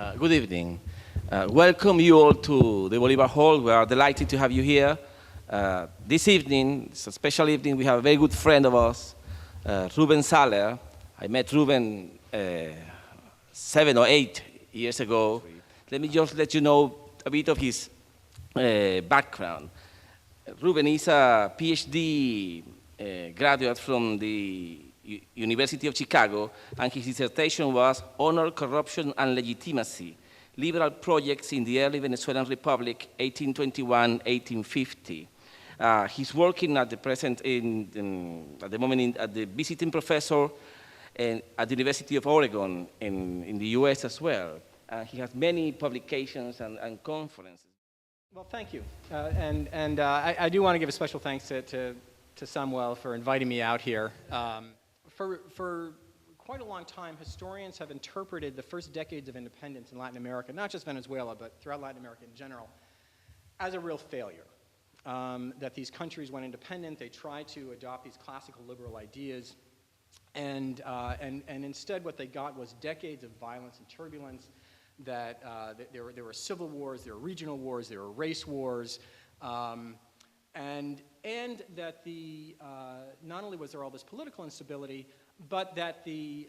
Good evening. Welcome you all to the Bolívar Hall. We are delighted to have you here. This evening, it's a special evening, we have a very good friend of ours, Ruben Zehla. I met Ruben 7 or 8 years ago. Let me just let you know a bit of his background. Ruben is a PhD graduate from the University of Chicago, and his dissertation was Honor, Corruption, and Legitimacy, Liberal Projects in the Early Venezuelan Republic, 1821-1850. He's working at the present, at the moment, at the visiting professor at the University of Oregon in the US as well. He has many publications and conferences. Well, thank you. I do want to give a special thanks to Samuel for inviting me out here. For quite a long time, historians have interpreted the first decades of independence in Latin America, not just Venezuela, but throughout Latin America in general, as a real failure. That these countries went independent, they tried to adopt these classical liberal ideas, and instead what they got was decades of violence and turbulence, that there were civil wars, there were regional wars, there were race wars, and that not only was there all this political instability, but that the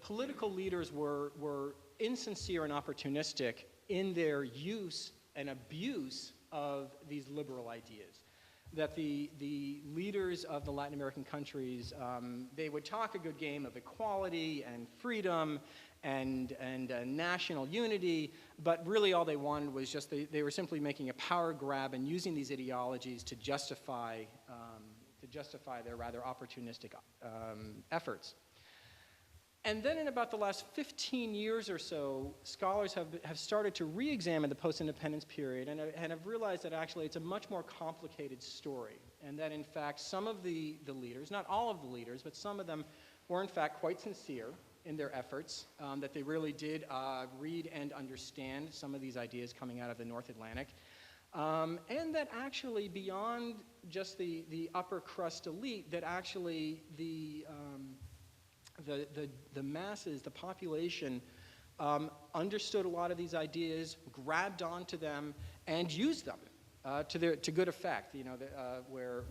political leaders were insincere and opportunistic in their use and abuse of these liberal ideas. That the leaders of the Latin American countries, they would talk a good game of equality and freedom and national unity, but really all they wanted was just, they were simply making a power grab and using these ideologies to justify their rather opportunistic efforts. And then in about the last 15 years or so, scholars have started to re-examine the post-independence period and have realized that actually it's a much more complicated story, and that in fact some of the leaders, not all of the leaders, but some of them were in fact quite sincere in their efforts, that they really did read and understand some of these ideas coming out of the North Atlantic, and that actually beyond just the upper crust elite, that actually the masses, the population, understood a lot of these ideas, grabbed onto them, and used them to good effect. You know, where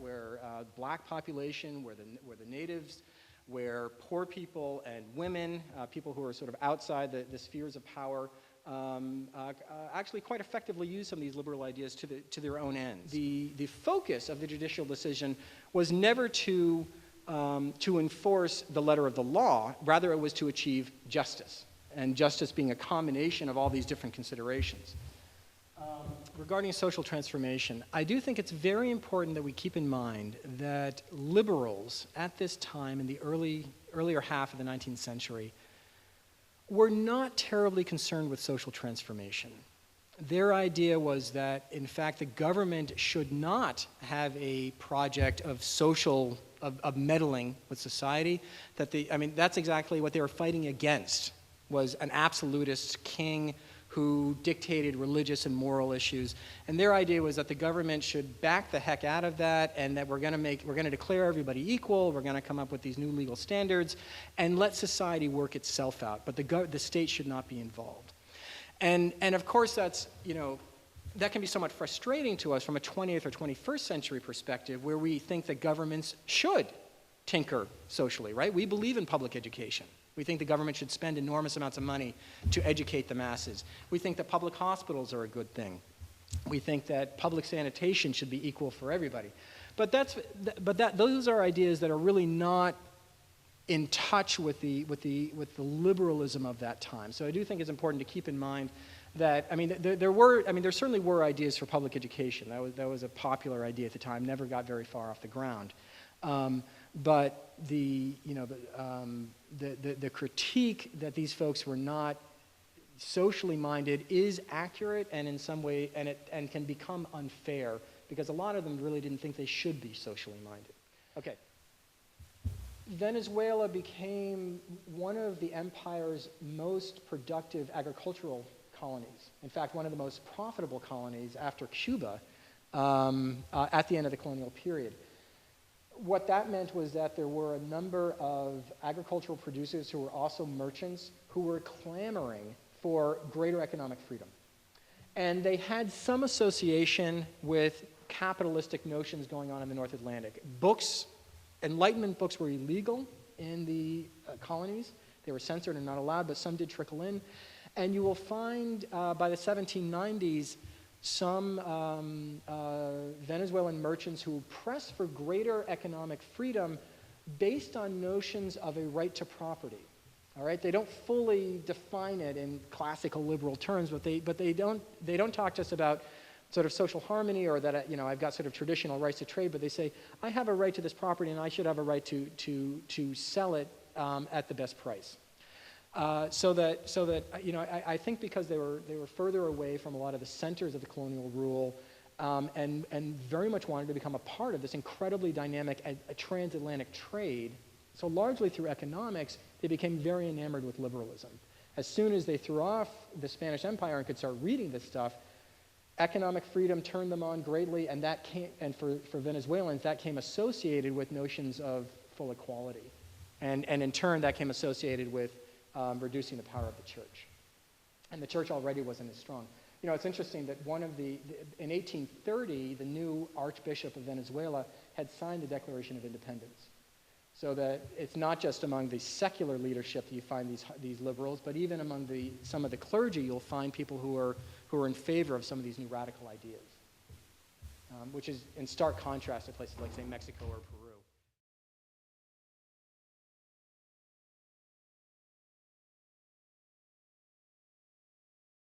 black population, where the natives, where poor people and women, people who are sort of outside the spheres of power, actually quite effectively use some of these liberal ideas to their own ends. The focus of the judicial decision was never to enforce the letter of the law, rather it was to achieve justice, and justice being a combination of all these different considerations. Regarding social transformation, I do think it's very important that we keep in mind that liberals at this time in the earlier half of the 19th century were not terribly concerned with social transformation. Their idea was that, in fact, the government should not have a project of social, of meddling with society. That's exactly what they were fighting against, was an absolutist king who dictated religious and moral issues. And their idea was that the government should back the heck out of that, and that we're going to declare everybody equal, we're going to come up with these new legal standards, and let society work itself out. But the state should not be involved. And of course that's, that can be somewhat frustrating to us from a 20th or 21st century perspective, where we think that governments should tinker socially, right? We believe in public education. We think the government should spend enormous amounts of money to educate the masses. We think that public hospitals are a good thing. We think that public sanitation should be equal for everybody. But those are ideas that are really not in touch with the liberalism of that time. So I do think it's important to keep in mind that, there certainly were ideas for public education. That was a popular idea at the time, never got very far off the ground. But the critique that these folks were not socially minded is accurate, and in some way, and can become unfair, because a lot of them really didn't think they should be socially minded. Okay. Venezuela became one of the empire's most productive agricultural colonies. In fact, one of the most profitable colonies after Cuba at the end of the colonial period. What that meant was that there were a number of agricultural producers who were also merchants who were clamoring for greater economic freedom. And they had some association with capitalistic notions going on in the North Atlantic. Books, Enlightenment books were illegal in the colonies. They were censored and not allowed, but some did trickle in. And you will find by the 1790s some Venezuelan merchants who press for greater economic freedom based on notions of a right to property. All right, they don't fully define it in classical liberal terms, but they don't talk just about sort of social harmony or that I've got sort of traditional rights to trade, but they say I have a right to this property and I should have a right to sell it at the best price. So that I think because they were further away from a lot of the centers of the colonial rule, and very much wanted to become a part of this incredibly dynamic transatlantic trade. So largely through economics, they became very enamored with liberalism. As soon as they threw off the Spanish Empire and could start reading this stuff, economic freedom turned them on greatly, and for Venezuelans, that came associated with notions of full equality. And in turn, that came associated with reducing the power of the church. And the church already wasn't as strong. It's interesting that in 1830, the new Archbishop of Venezuela had signed the Declaration of Independence. So that it's not just among the secular leadership that you find these liberals, but even among some of the clergy, you'll find people who are in favor of some of these new radical ideas, which is in stark contrast to places like, say, Mexico or Peru.